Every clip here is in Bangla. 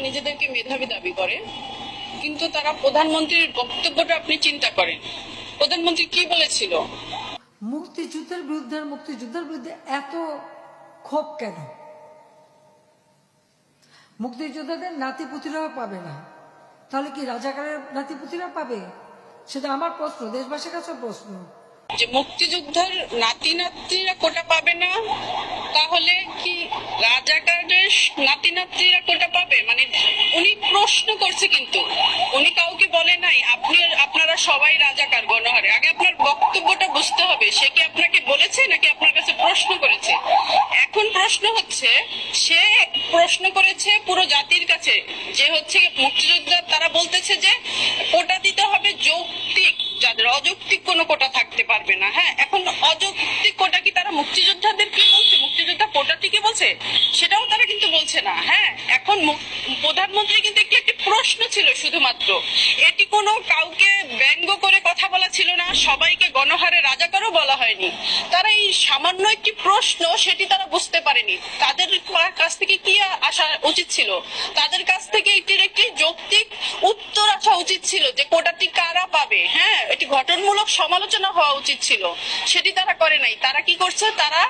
নিজেদেরকে মেধাবী দাবি করে, কিন্তু তারা প্রধানমন্ত্রীর বক্তব্যটা আপনি চিন্তা করেন, প্রধানমন্ত্রী কি বলেছিল? মুক্তিযুদ্ধের বিরুদ্ধে এত ক্ষোভ কেন? মুক্তিযোদ্ধাদের নাতিপুতিরাও পাবে না, তাহলে কি রাজাকারের নাতিপুতিরা পাবে? সেটা আমার প্রশ্ন, দেশবাসীর কাছে প্রশ্ন। যে মুক্তিযোদ্ধার নাতি নাতনিরা কোটা পাবে না, তাহলে কি রাজাকারের নাতি নাতনিরা কোটা পাবে? মানে উনি প্রশ্ন করছে, কিন্তু উনি কাউকে বলে নাই আপনারা সবাই রাজাকার গণহারে। আগে আপনার বক্তব্যটা বুঝতে হবে, সে কি আপনাকে বলেছে নাকি আপনার কাছে প্রশ্ন করেছে? এখন প্রশ্ন হচ্ছে, সে প্রশ্ন করেছে পুরো জাতির কাছে, যে হচ্ছে মুক্তিযোদ্ধা, তারা বলতেছে যে কোটা দিতে হবে যৌক্তিক, যাদের অযৌক্তিক কোনো কোটা থাকতে পারবে না। হ্যাঁ, এখন অযৌক্তিক কোটা কি তারা মুক্তিযোদ্ধাদের কি বলছে, মুক্তিযোদ্ধা কোটাটিকে বলছে? সেটাও তারা কিন্তু বলছে না। হ্যাঁ, এখন প্রধানমন্ত্রী কিন্তু একটি প্রশ্ন ছিল শুধুমাত্র, এটি কোনো কাউকে ব্যঙ্গ করে কথা বলা ছিল না, সবাইকে গণহারে রাজাকারও বলা হয়নি। তারা এই সামান্য একটি প্রশ্ন, সেটি তারা বুঝতে পারেনি। তাদের কাছ থেকে কি আসা উচিত ছিল? তাদের কাছ থেকে একটি যৌক্তিক উত্তর আসা উচিত ছিল, যে কোটাটি কারা পাবে। হ্যাঁ, এটি গঠনমূলক সমালোচনা হওয়া উচিত ছিল, সেটি তারা করে নাই। তারা কি করছে? তারা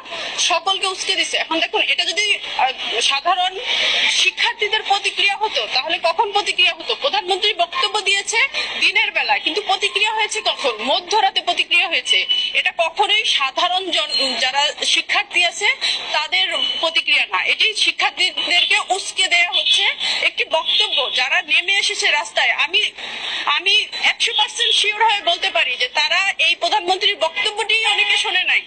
সকলকে উস্কে দিচ্ছে। এখন দেখুন, এটা যদি সাধারণ শিক্ষার্থীদের প্রতিক্রিয়া হতো, তাহলে কখন প্রতিক্রিয়া হতো? প্রধানমন্ত্রী বক্তব্য দিয়েছে দিনের বেলায়, কিন্তু প্রতিক্রিয়া হয়েছে কখন? মধ্যরাতে প্রতিক্রিয়া হয়েছে। এটা কখনোই সাধারণ যারা শিক্ষার্থী আছে তাদের প্রতিক্রিয়া না, এটি শিক্ষার্থীদেরকে উস্কে দেয়া হচ্ছে একটি বক্তব্য। যারা নেমে এসেছে রাস্তায়, আমি 100% শিওর হয়ে বলতে পারি যে তারা এই প্রধানমন্ত্রীর বক্তব্যটি অনেকে শোনে নাই।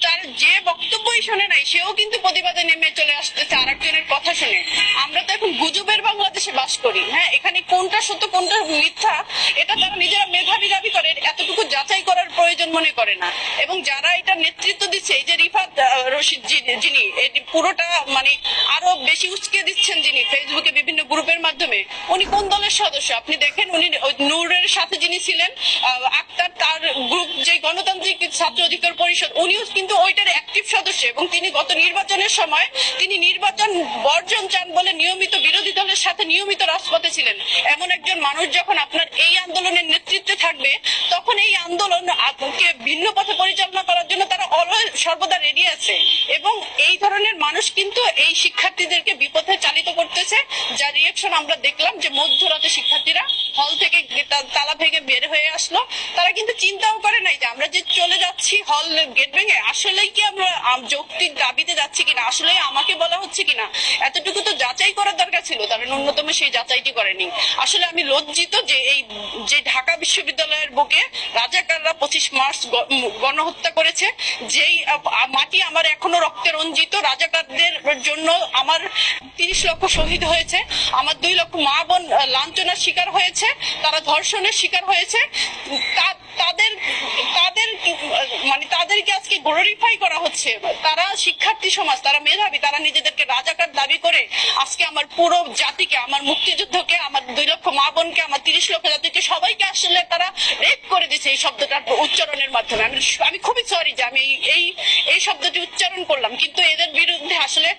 তার যে বক্তব্যই শোনে নাই, সেও কিন্তু প্রতিবাদে নেমে চলে আসতেছে আরেকজনের কথা শুনে। আমরা তো এখন গুজবের বাংলাদেশে বাস করি। হ্যাঁ, এখানে কোনটা সত্য কোনটা মিথ্যা, এটা তারা নিজেরা মেধাবী দাবি করে, এতটুকু যাচাই করার প্রয়োজন মনে করে না। এবং যারা এটা নেতৃত্ব দিচ্ছে, এই যে রিফাত রশিদ, যিনি এটি পুরোটা মানে আরো বেশি উস্কে দিচ্ছেন, যিনি ফেসবুকে বিভিন্ন গ্রুপের মাধ্যমে, উনি কোন দলের সদস্য আপনি দেখেন? উনি নূরের সাথে যিনি ছিলেন আক্তার, তার গ্রুপ যে গণতান্ত্রিক ছাত্র অধিকার পরিষদ, উনিও কিন্তু ওইটার অ্যাক্টিভ সদস্য। এবং তিনি গত নির্বাচনের সময় তিনি নির্বাচন বর্জন চান বলে নিয়মিত বিরোধী দলের সাথে নিয়মিত রাজপথে ছিলেন। এমন একজন মানুষ যখন আপনার এই আন্দোলনের নেতৃত্বে থাকবে, তখন এই আন্দোলন কে ভিন্ন পথে পরিচালনা করার জন্য তারা সর্বদা রেডি আছে। এবং এই ধরনের মানুষ কিন্তু এই শিক্ষার্থীদেরকে বিপথে চালিত করতেছে, যার রিয়েকশন আমরা দেখলাম, যে মধ্যরাতে শিক্ষার্থীরা হল থেকে তালা ভেঙে বের হয়ে আসলো। তারা কিন্তু চিন্তাও করে নাই যে আমরা যে চলে যাচ্ছি হল গেট ভেঙে, আসলে কি আমরা যৌক্তিক দাবিতে যাচ্ছি কিনা, আসলে আমাকে বলা হচ্ছে কিনা, এতটুকু তো যাচাই করার দরকার ছিল। তারা ন্যূনতম সেই যাচাইটি করেনি। আসলে আমি লজ্জিত যে ঢাকা বিশ্ববিদ্যালয়ের বুকে রাজাকাররা 25 মার্চ গণহত্যা করেছে, যেই মাটি আমার এখনো রক্তে রঞ্জিত। রাজাকারদের জন্য আমার 30 লক্ষ শহীদ হয়েছে, আমার 2 লক্ষ মা বোন লাঞ্ছনার শিকার হয়েছে, তারা ধর্ষণের শিকার হয়েছে। তাদেরকে আজকে গ্লোরিফাই করা হচ্ছে। তারা শিক্ষার্থী সমাজ, তারা মেধাবী, তারা নিজেদেরকে রাজাকার দাবি করে আজকে আমার পুরো জাতিকে, আমার মুক্তিযুদ্ধকে, আমার 2 লক্ষ মা বোনকে, আমার 30 লক্ষ জাতিকে, সবাইকে আসলে তারা রেপ করে দিচ্ছে এই শব্দটার উচ্চারণের মাধ্যমে। আমি খুবই সরি যে আমি এই শব্দটি উচ্চারণ করলাম, কিন্তু এদের বিরুদ্ধে আসলে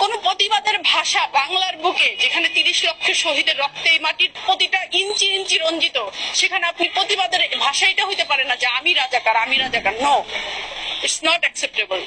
কোন প্রতিবাদের ভাষা বাংলার বুকে, যেখানে 30 লক্ষ শহীদের রক্তে এই মাটির প্রতিটা ইঞ্চি ইঞ্চি রঞ্জিত, সেখানে আপনি প্রতিবাদের ভাষা এটা হইতে পারে না যে আমি রাজাকার। No, it's not acceptable.